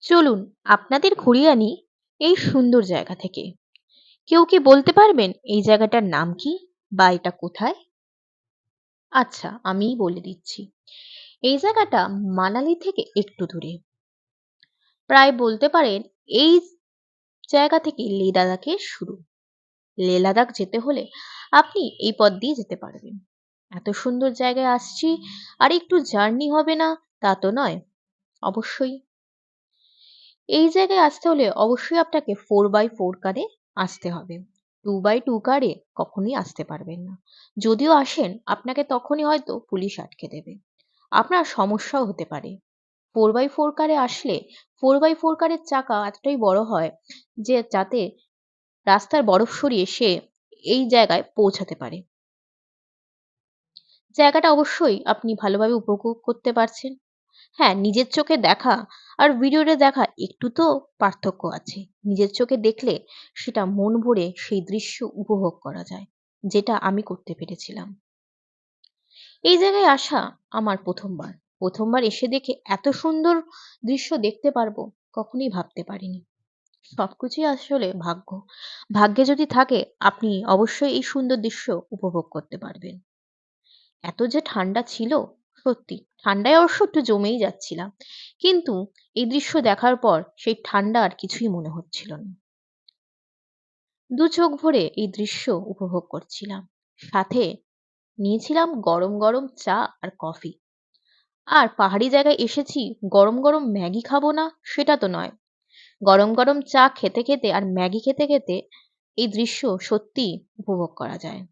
চলুন আপনাদের ঘুরিয়ে আনি এই সুন্দর জায়গা থেকে। কেউ কি বলতে পারবেন এই জায়গাটার নাম কি বা এটা কোথায়? আচ্ছা, আমিই বলে দিচ্ছি। এই জায়গাটা মানালি থেকে একটু দূরে। প্রায় বলতে পারেন এই জায়গা থেকে লে লাদাখের শুরু। লে লাদাখ যেতে হলে আপনি এই পথ দিয়ে যেতে পারবেন। এত সুন্দর জায়গায় আসছি আর একটু জার্নি হবে না তা তো নয়। অবশ্যই এই জায়গায় আসতে হলে অবশ্যই আপনাকে 4x4 কারে আসতে হবে। 2x2 কারে কখনোই আসতে পারবেন না। যদিও আসেন আপনাকে তখনই হয়তো পুলিশ আটকে দেবে। আপনার সমস্যাও হতে পারে। 4x4 কারে আসলে 4x4 কারের চাকা এতটাই বড় হয় যে যাতে রাস্তার বরফ সরিয়ে সে এই জায়গায় পৌঁছাতে পারে। জায়গাটা অবশ্যই আপনি ভালোভাবে উপভোগ করতে পারছেন। হ্যাঁ, নিজের চোখে দেখা আর ভিডিওতে দেখা একটু তো পার্থক্য আছে। নিজের চোখে দেখলে সেটা মন ভরে সেই দৃশ্য উপভোগ করা যায়, যেটা আমি করতে পেরেছিলাম। এই জায়গায় আসা আমার ১ম বার। ১ম বার এসে দেখে এত সুন্দর দৃশ্য দেখতে পারবো কখনোই ভাবতে পারিনি। সবকিছুই আসলে ভাগ্য। ভাগ্যে যদি থাকে আপনি অবশ্যই এই সুন্দর দৃশ্য উপভোগ করতে পারবেন। এত যে ঠান্ডা ছিল, সত্যি ঠান্ডায় অবশ্য একটু জমেই যাচ্ছিলাম। কিন্তু এই দৃশ্য দেখার পর সেই ঠান্ডা আর কিছুই মনে হচ্ছিল না। দু চোখ ভরে এই দৃশ্য উপভোগ করছিলাম। সাথে নিয়েছিলাম গরম গরম চা আর কফি। আর পাহাড়ি জায়গায় এসেছি, গরম গরম ম্যাগি খাবো না সেটা তো নয়। গরম গরম চা খেতে খেতে আর ম্যাগি খেতে খেতে এই দৃশ্য সত্যিই উপভোগ করা যায়।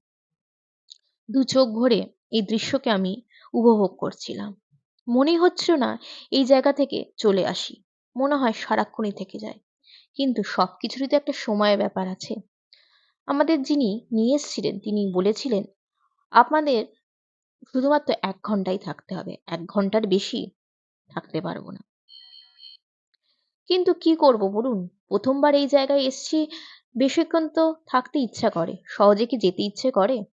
দু চোখ ভরে এই দৃশ্যকে আমি উপভোগ করছিলাম। মনেই হচ্ছিল না এই জায়গা থেকে চলে আসি। মনে হয় সারাক্ষণই থেকে যাই। কিন্তু সবকিছুরই তো একটা সময়ের ব্যাপার আছে। আমাদের যিনি নিয়ে এসেছিলেন তিনি বলেছিলেন, "আপনাদের শুধুমাত্র ১ ঘন্টাই থাকতে হবে। ১ ঘন্টার বেশি থাকতে পারব না।" কিন্তু কি করব বলুন? ১ম বার এই জায়গায় এসছি, বেশিক্ষণ তো থাকতে ইচ্ছা করে। সহজে কি যেতে ইচ্ছে করে?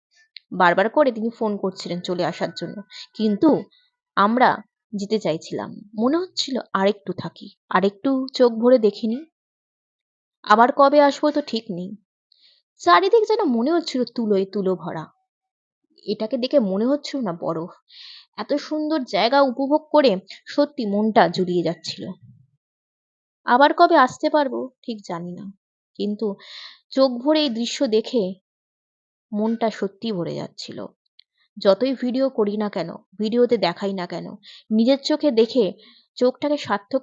বারবার করে তিনি ফোন করছিলেন চলে আসার জন্য। কিন্তু আমরা যেতে চাইছিলাম না। মনে হচ্ছিল আরেকটু থাকি। আরেকটু চোখ ভরে দেখে নিই। আবার কবে আসবো তো ঠিক নেই। চারিদিক যেন মনে হচ্ছিল তুলোয় তুলো ভরা। এটাকে দেখে মনে হচ্ছিল না বরফ। এত সুন্দর জায়গা উপভোগ করে সত্যি মনটা জুড়িয়ে যাচ্ছিল। আবার কবে আসতে পারবো ঠিক জানি না। কিন্তু চোখ ভরে এই দৃশ্য দেখে মনটা সত্যিই ভরে যাচ্ছিল। যতই ভিডিও করি না কেন, ভিডিওতে দেখাই না কেন, নিজের চোখে দেখে চোখটাকে সার্থক